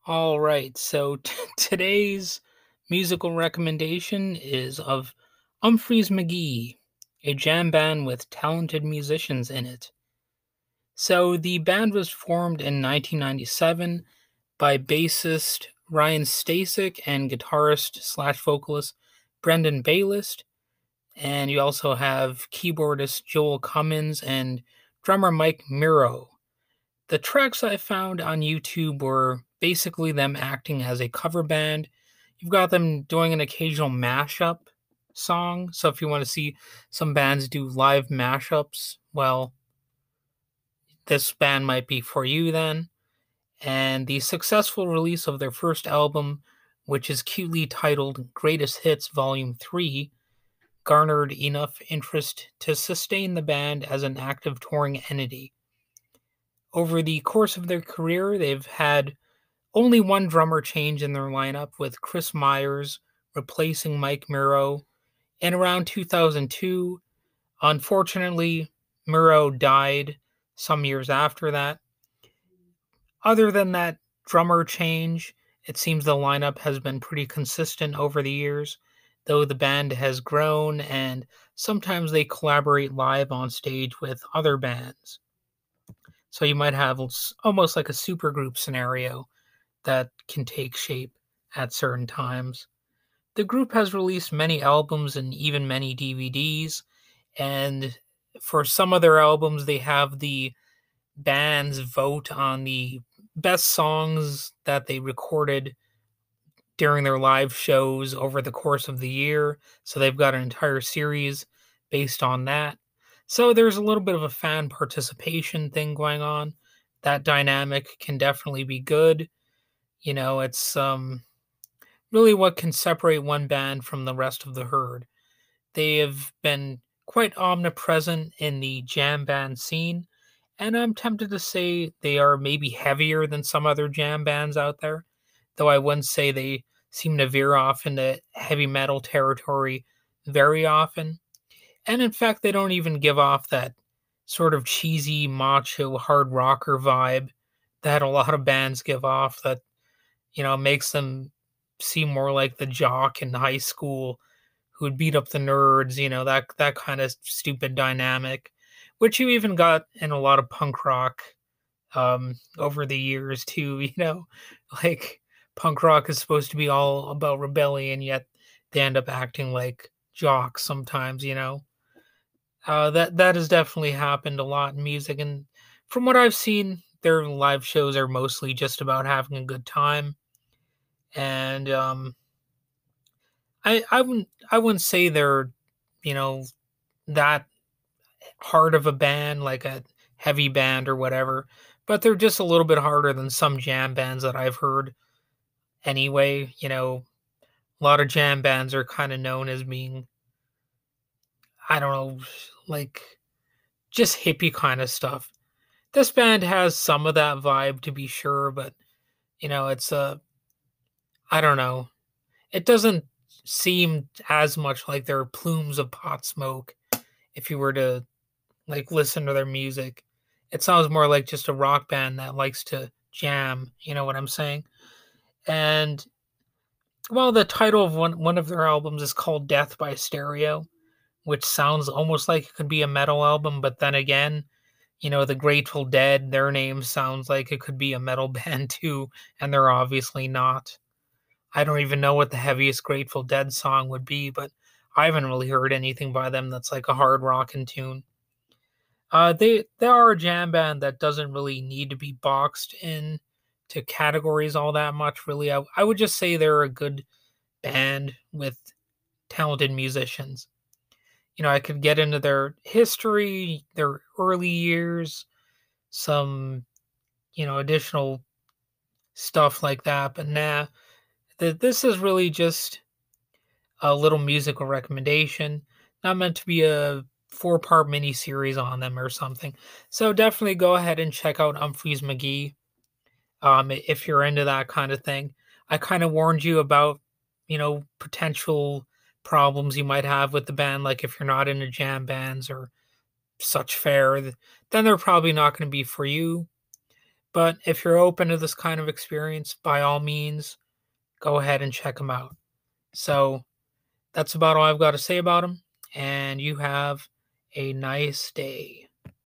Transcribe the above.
All right, so today's musical recommendation is of Umphrey's McGee, a jam band with talented musicians in it. So the band was formed in 1997 by bassist Ryan Stasek and guitarist slash vocalist Brendan Baylist, and you also have keyboardist Joel Cummins and drummer Mike Miro. The tracks I found on YouTube were basically them acting as a cover band. You've got them doing an occasional mashup song. So if you want to see some bands do live mashups, well, this band might be for you then. And the successful release of their first album, which is cutely titled Greatest Hits Volume 3, garnered enough interest to sustain the band as an active touring entity. Over the course of their career, they've had only one drummer change in their lineup, with Chris Myers replacing Mike Miro in around 2002. Unfortunately, Miro died some years after that. Other than that drummer change, it seems the lineup has been pretty consistent over the years, though the band has grown and sometimes they collaborate live on stage with other bands. So you might have almost like a supergroup scenario that can take shape at certain times. The group has released many albums and even many DVDs, and for some of their albums, they have the bands vote on the best songs that they recorded during their live shows over the course of the year. So they've got an entire series based on that. So there's a little bit of a fan participation thing going on. That dynamic can definitely be good. It's really what can separate one band from the rest of the herd. They have been quite omnipresent in the jam band scene, and I'm tempted to say they are maybe heavier than some other jam bands out there, though I wouldn't say they seem to veer off into heavy metal territory very often. And in fact, they don't even give off that sort of cheesy, macho, hard rocker vibe that a lot of bands give off that, makes them seem more like the jock in high school who would beat up the nerds, that kind of stupid dynamic, which you even got in a lot of punk rock over the years too, like punk rock is supposed to be all about rebellion, yet they end up acting like jocks sometimes. That has definitely happened a lot in music, and from what I've seen, their live shows are mostly just about having a good time. And I wouldn't say they're you know that hard of a band, like a heavy band or whatever, but they're just a little bit harder than some jam bands that I've heard anyway. A lot of jam bands are kind of known as being, I don't know, like just hippie kind of stuff. This band has some of that vibe to be sure, but it's I don't know. It doesn't seem as much like they're plumes of pot smoke if you were to like listen to their music. It sounds more like just a rock band that likes to jam, you know what I'm saying? And well, the title of one of their albums is called Death by Stereo, which sounds almost like it could be a metal album, but then again, the Grateful Dead, their name sounds like it could be a metal band too, and they're obviously not. I don't even know what the heaviest Grateful Dead song would be, but I haven't really heard anything by them that's like a hard rockin' tune. They are a jam band that doesn't really need to be boxed in to categories all that much. Really, I would just say they're a good band with talented musicians. I could get into their history, their early years, some additional stuff like that, but nah. This is really just a little musical recommendation, not meant to be a four-part mini series on them or something. So definitely go ahead and check out Umphrey's McGee, if you're into that kind of thing. I kind of warned you about, potential problems you might have with the band, like if you're not into jam bands or such fare, then they're probably not going to be for you. But if you're open to this kind of experience, by all means, go ahead and check them out. So that's about all I've got to say about them, and you have a nice day.